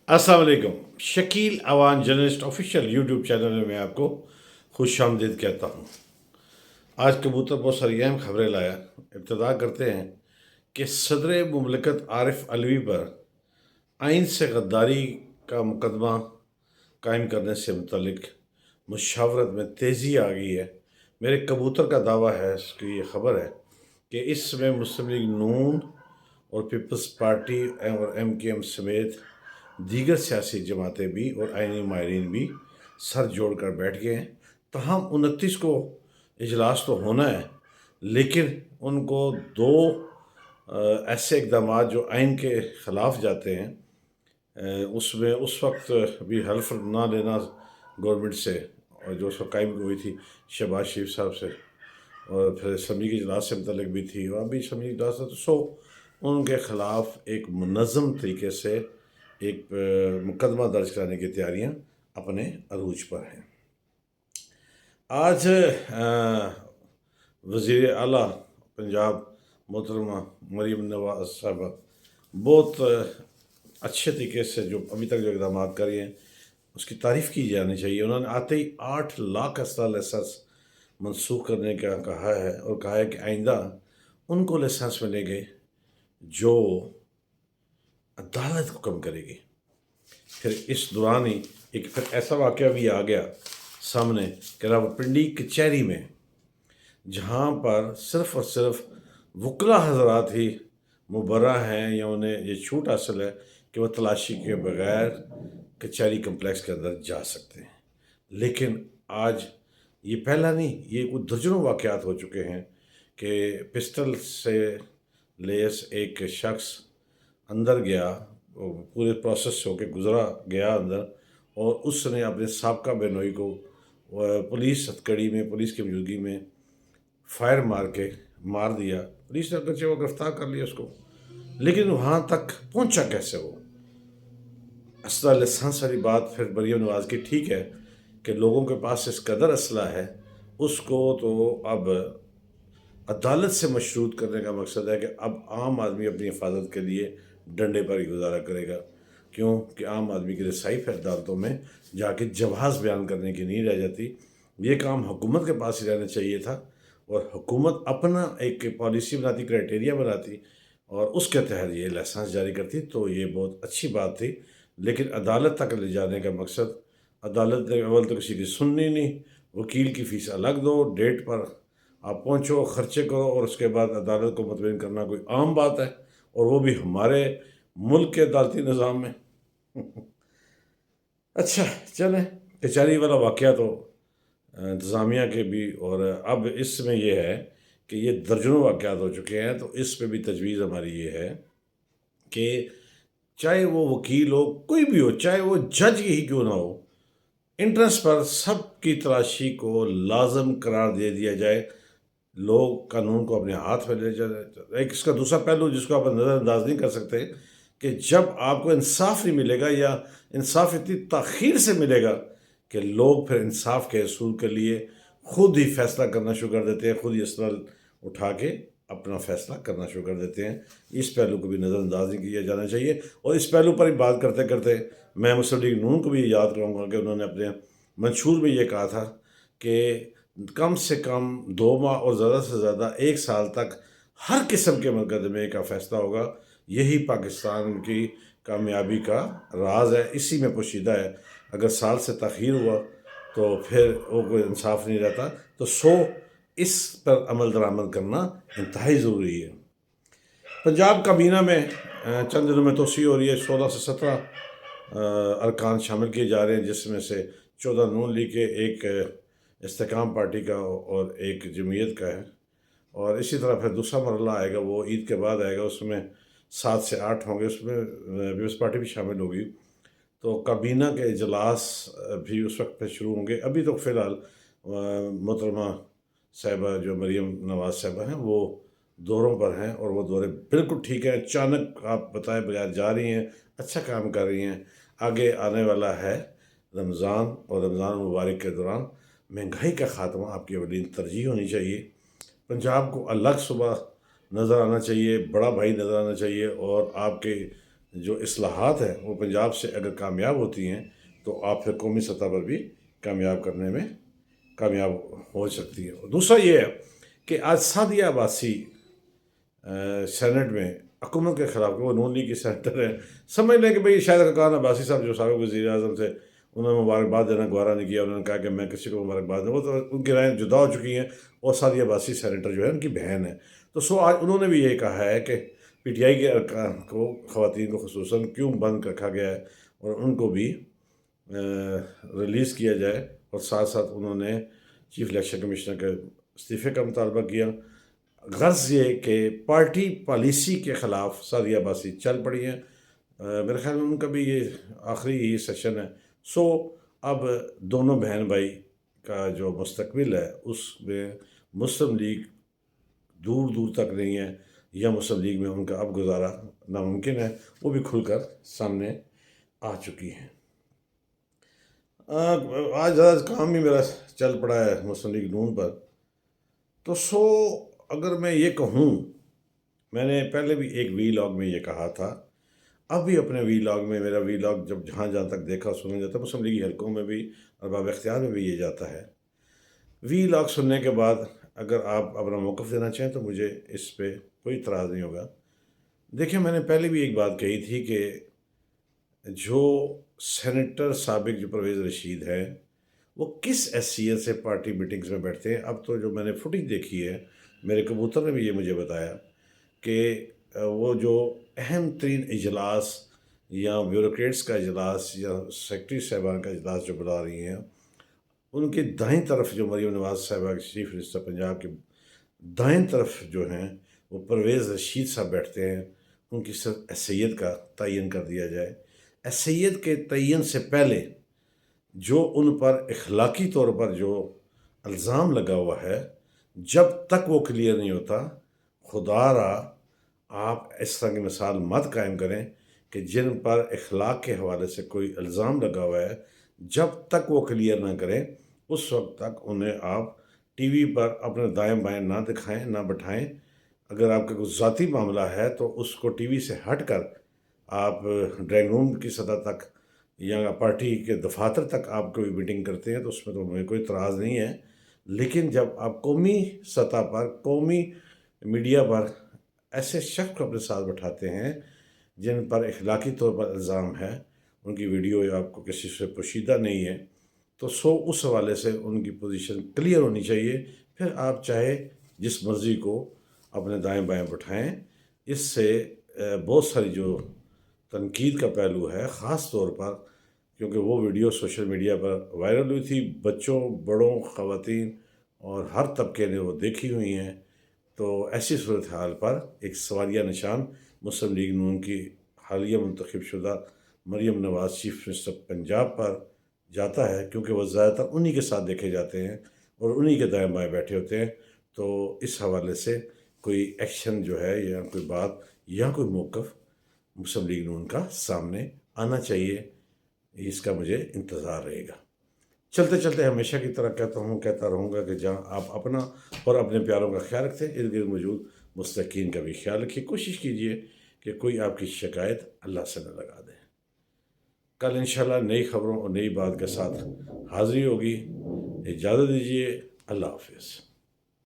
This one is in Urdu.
السلام علیکم۔ Shakeel Awan journalist official YouTube channel میں آپ کو خوش آمدید کہتا ہوں۔ آج کبوتر بہت ساری اہم خبریں لایا۔ ابتدا کرتے ہیں کہ صدر مملکت عارف علوی پر آئین سے غداری کا مقدمہ قائم کرنے سے متعلق مشاورت میں تیزی آ گئی ہے۔ میرے کبوتر کا دعویٰ ہے، اس کی یہ خبر ہے کہ اس میں مسلم لیگ نون اور پیپلز پارٹی اور ایم کیو ایم سمیت دیگر سیاسی جماعتیں بھی اور آئینی ماہرین بھی سر جوڑ کر بیٹھ گئے ہیں۔ تاہم 29 کو اجلاس تو ہونا ہے، لیکن ان کو دو ایسے اقدامات جو آئین کے خلاف جاتے ہیں، اس میں اس وقت بھی حلف نہ لینا گورنمنٹ سے، اور جو اس وقت قائم ہوئی تھی شہباز شریف صاحب سے، اور پھر اسمبلی کے اجلاس سے متعلق بھی تھی، اور ابھی اسمبلی اجلاس ہے، تو ان کے خلاف ایک منظم طریقے سے ایک مقدمہ درج کرانے کی تیاریاں اپنے عروج پر ہیں۔ آج وزیر اعلیٰ پنجاب محترمہ مریم نواز صاحبہ بہت اچھے طریقے سے جو ابھی تک جو اقدامات کر رہی ہیں اس کی تعریف کی جانی چاہیے۔ انہوں نے آتے ہی 8 لاکھ اسلحہ لائسنس منسوخ کرنے کا کہا ہے، اور کہا ہے کہ آئندہ ان کو لائسنس ملیں گے جو عدالت کو کم کرے گی۔ پھر اس دوران ہی ایک پھر ایسا واقعہ بھی آ گیا سامنے کہ راولپنڈی کچہری میں، جہاں پر صرف اور صرف وکلا حضرات ہی مبرہ ہیں یا انہیں یہ چھوٹ حاصل ہے کہ وہ تلاشی کے بغیر کچہری کمپلیکس کے اندر جا سکتے ہیں۔ لیکن آج یہ پہلا نہیں، یہ کچھ درجنوں واقعات ہو چکے ہیں کہ پسٹل سے لیس ایک شخص اندر گیا، پورے پروسیس سے ہو کے گزرا گیا اندر، اور اس نے اپنے سابقہ بہنوئی کو پولیس ہتھکڑی میں، پولیس کی موجودگی میں فائر مار کے مار دیا۔ پولیس نے اگرچہ وہ گرفتار کر لیا اس کو، لیکن وہاں تک پہنچا کیسے وہ؟ اسلحہ لائسنس والی بات پھر مریم نواز کی ٹھیک ہے کہ لوگوں کے پاس اس قدر اسلحہ ہے، اس کو تو اب عدالت سے مشروط کرنے کا مقصد ہے کہ اب عام آدمی اپنی حفاظت کے لیے ڈنڈے پر ہی گزارا کرے گا، کیوں کہ عام آدمی کی رسائی پھر عدالتوں میں جا کے جواز بیان کرنے کی نہیں رہ جاتی۔ یہ کام حکومت کے پاس ہی رہنا چاہیے تھا، اور حکومت اپنا ایک پالیسی بناتی، کرائٹیریا بناتی، اور اس کے تحت یہ لائسنس جاری کرتی، تو یہ بہت اچھی بات تھی۔ لیکن عدالت تک لے جانے کا مقصد، عدالت نے اول تو کسی کی سننی نہیں، وکیل کی فیس الگ دو، ڈیٹ پر آپ پہنچو، خرچے کرو، اور اس کے بعد عدالت کو مطمئن کرنا کوئی عام بات ہے، اور وہ بھی ہمارے ملک کے عدالتی نظام میں۔ اچھا چلیں، کچہری والا واقعہ تو انتظامیہ کے بھی، اور اب اس میں یہ ہے کہ یہ درجنوں واقعات ہو چکے ہیں، تو اس پہ بھی تجویز ہماری یہ ہے کہ چاہے وہ وکیل ہو، کوئی بھی ہو، چاہے وہ جج ہی کیوں نہ ہو، انٹرنس پر سب کی تلاشی کو لازم قرار دے دیا جائے۔ لوگ قانون کو اپنے ہاتھ میں لے جائے۔ ایک اس کا دوسرا پہلو جس کو آپ نظر انداز نہیں کر سکتے کہ جب آپ کو انصاف نہیں ملے گا، یا انصاف اتنی تاخیر سے ملے گا کہ لوگ پھر انصاف کے حصول کے لیے خود ہی فیصلہ کرنا شروع کر دیتے ہیں، خود ہی اسلحہ اٹھا کے اپنا فیصلہ کرنا شروع کر دیتے ہیں۔ اس پہلو کو بھی نظر انداز نہیں کیا جانا چاہیے۔ اور اس پہلو پر ہی بات کرتے کرتے میں مسلم لیگ نون کو بھی یاد کروں گا کہ انہوں نے اپنے منشور میں یہ کہا تھا کہ کم سے کم 2 ماہ اور زیادہ سے زیادہ 1 سال تک ہر قسم کے مقدمے کا فیصلہ ہوگا۔ یہی پاکستان کی کامیابی کا راز ہے، اسی میں پوشیدہ ہے۔ اگر سال سے تاخیر ہوا تو پھر وہ کوئی انصاف نہیں رہتا، تو اس پر عمل درآمد کرنا انتہائی ضروری ہے۔ پنجاب کابینہ میں چند دنوں میں توسیع ہو رہی ہے، 16 سے 17 ارکان شامل کیے جا رہے ہیں، جس میں سے 14 نون لیگ کے، ایک استحکام پارٹی کا، اور ایک جمعیت کا ہے، اور اسی طرح پھر دوسرا مرحلہ آئے گا، وہ عید کے بعد آئے گا، اس میں 7 سے 8 ہوں گے، اس میں پیپلز پارٹی بھی شامل ہوگی۔ تو کابینہ کے اجلاس بھی اس وقت پہ شروع ہوں گے۔ ابھی تو فی الحال محترمہ صاحبہ جو مریم نواز صاحبہ ہیں وہ دوروں پر ہیں، اور وہ دورے بالکل ٹھیک ہیں، اچانک آپ بتائے بغیر جا رہی ہیں، اچھا کام کر رہی ہیں۔ آگے آنے والا ہے رمضان، اور رمضان مبارک کے دوران مہنگائی کا خاتمہ آپ کی اولین ترجیح ہونی چاہیے۔ پنجاب کو الگ صوبہ نظر آنا چاہیے، بڑا بھائی نظر آنا چاہیے، اور آپ کے جو اصلاحات ہیں وہ پنجاب سے اگر کامیاب ہوتی ہیں تو آپ پھر قومی سطح پر بھی کامیاب کرنے میں کامیاب ہو سکتی ہے۔ دوسرا یہ ہے کہ آج سعدیہ عباسی سینٹ میں حکومت کے خلاف، وہ نون لیگ کی سینٹر ہے، سمجھ لیں کہ بھئی شاہد خاقان عباسی صاحب جو سابق وزیر اعظم تھے، انہوں نے مبارکباد دینا گوارا نہیں کیا، انہوں نے کہا کہ میں کسی کو مبارکباد دوں، وہ تو ان کی رائے جدا ہو چکی ہیں، اور سعدیہ عباسی سینیٹر جو ہے ان کی بہن ہے۔ تو آج انہوں نے بھی یہ کہا ہے کہ پی ٹی آئی کے ارکان کو، خواتین کو خصوصاً کیوں بند رکھا گیا ہے، اور ان کو بھی ریلیز کیا جائے، اور ساتھ ساتھ انہوں نے چیف الیکشن کمشنر کے استعفے کا مطالبہ کیا۔ غرض یہ کہ پارٹی پالیسی کے خلاف سعدیہ عباسی چل پڑی ہیں۔ میرے خیال میں ان کا بھی یہ آخری یہ سیشن ہے۔ اب دونوں بہن بھائی کا جو مستقبل ہے اس میں مسلم لیگ دور دور تک نہیں ہے، یا مسلم لیگ میں ان کا اب گزارا ناممکن ہے، وہ بھی کھل کر سامنے آ چکی ہیں۔ آج زیادہ کام بھی میرا چل پڑا ہے مسلم لیگ نون پر، تو اگر میں یہ کہوں، میں نے پہلے بھی ایک وی لاگ میں یہ کہا تھا، اب بھی اپنے وی لاگ میں، میرا وی لاگ جب جہاں تک دیکھا سنا جاتا ہے، مسلم لیگی حلقوں میں بھی اور باب اختیار میں بھی یہ جاتا ہے۔ وی لاگ سننے کے بعد اگر آپ اپنا موقف دینا چاہیں تو مجھے اس پہ کوئی اعتراض نہیں ہوگا۔ دیکھیں، میں نے پہلے بھی ایک بات کہی تھی کہ جو سینیٹر سابق جو پرویز رشید ہے، وہ کس حیثیت سے پارٹی میٹنگز میں بیٹھتے ہیں۔ اب تو جو میں نے فوٹیج دیکھی ہے، میرے کبوتر نے بھی یہ مجھے بتایا کہ وہ جو اہم ترین اجلاس یا بیوروکریٹس کا اجلاس یا سیکرٹری صاحبان کا اجلاس جو بلا رہی ہیں، ان کے دائیں طرف جو مریم نواز صاحبہ چیف منسٹر پنجاب کے دائیں طرف جو ہیں وہ پرویز رشید صاحب بیٹھتے ہیں۔ ان کی صرف حیثیت کا تعین کر دیا جائے۔ حیثیت کے تعین سے پہلے جو ان پر اخلاقی طور پر جو الزام لگا ہوا ہے، جب تک وہ کلیئر نہیں ہوتا، خدا را آپ اس طرح کی مثال مت قائم کریں کہ جن پر اخلاق کے حوالے سے کوئی الزام لگا ہوا ہے، جب تک وہ کلیئر نہ کریں اس وقت تک انہیں آپ ٹی وی پر اپنے دائیں بائیں نہ دکھائیں، نہ بٹھائیں۔ اگر آپ کا کوئی ذاتی معاملہ ہے تو اس کو ٹی وی سے ہٹ کر آپ ڈرائنگ روم کی سطح تک یا پارٹی کے دفاتر تک آپ کوئی میٹنگ کرتے ہیں تو اس میں تو ہمیں کوئی اعتراض نہیں ہے، لیکن جب آپ قومی سطح پر، قومی میڈیا پر ایسے شخص کو اپنے ساتھ بٹھاتے ہیں جن پر اخلاقی طور پر الزام ہے، ان کی ویڈیو یا آپ کو کسی سے پوشیدہ نہیں ہے، تو اس حوالے سے ان کی پوزیشن کلیئر ہونی چاہیے۔ پھر آپ چاہے جس مرضی کو اپنے دائیں بائیں بٹھائیں۔ اس سے بہت ساری جو تنقید کا پہلو ہے، خاص طور پر کیونکہ وہ ویڈیو سوشل میڈیا پر وائرل ہوئی تھی، بچوں، بڑوں، خواتین اور ہر طبقے نے وہ دیکھی ہوئی ہیں، تو ایسی صورتحال پر ایک سوالیہ نشان مسلم لیگ نون کی حالیہ منتخب شدہ مریم نواز چیف منسٹر پنجاب پر جاتا ہے، کیونکہ وہ زیادہ تر انہی کے ساتھ دیکھے جاتے ہیں اور انہی کے دائیں بائیں بیٹھے ہوتے ہیں۔ تو اس حوالے سے کوئی ایکشن جو ہے یا کوئی بات یا کوئی موقف مسلم لیگ نون کا سامنے آنا چاہیے، اس کا مجھے انتظار رہے گا۔ چلتے چلتے ہمیشہ کی طرح کہتا رہوں گا کہ جہاں آپ اپنا اور اپنے پیاروں کا خیال رکھتے ہیں، ارد گرد موجود مستحقین کا بھی خیال رکھیے۔ کوشش کیجیے کہ کوئی آپ کی شکایت اللہ سے نہ لگا دے۔ کل انشاءاللہ نئی خبروں اور نئی بات کے ساتھ حاضری ہوگی۔ اجازت دیجیے، اللہ حافظ۔